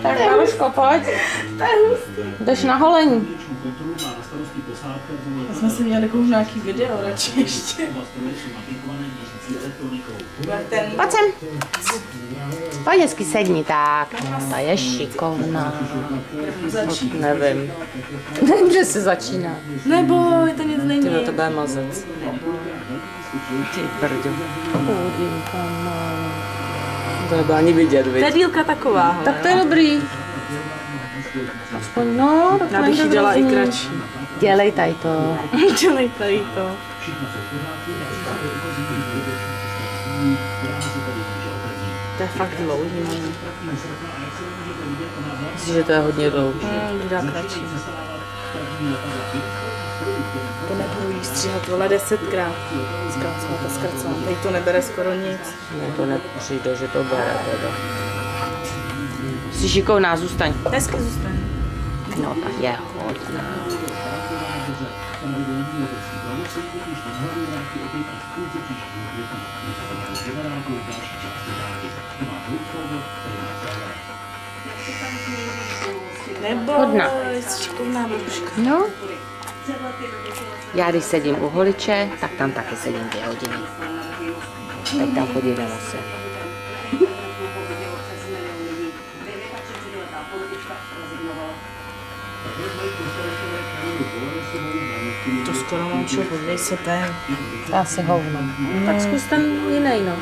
Tak Maruško, pojď. To je hustý. Jdeš na holení. My jsme si měli jako už nějaký video radši ještě. Pojď sem. Pojď hezky sedni, tak. Ta je šikovná. Nevím. Nevím, že se začíná. Neboj, to nic není. Ty to bude mazec. Ty brďo. To nebylo ani vidět, viď? To je dílka taková. Tak to je dobrý. Aspoň no, tak já bych ji dělala i kratší. Dělej tady to. Dělej tady to. To je fakt dlouhý, mami. Myslím, že to je hodně dlouhý. Dá kratší. To nebudu jí stříhat, vole, 10krát. Zkracovat a zkracovat. Tady to nebere skoro nic. Ne, to nepřijde, že to bere. Jsi šikovná, zůstaň. Hezky zůstaň. No, tak je hodná. Hodná. Jsi šikovná babuška. No. Já když sedím u holiče, tak tam taky sedím 2 hodiny. Teď tam chodí na lose. To skoro mám čuch, podívej se ten. To asi hovno. Tak zkus ten jiný, no.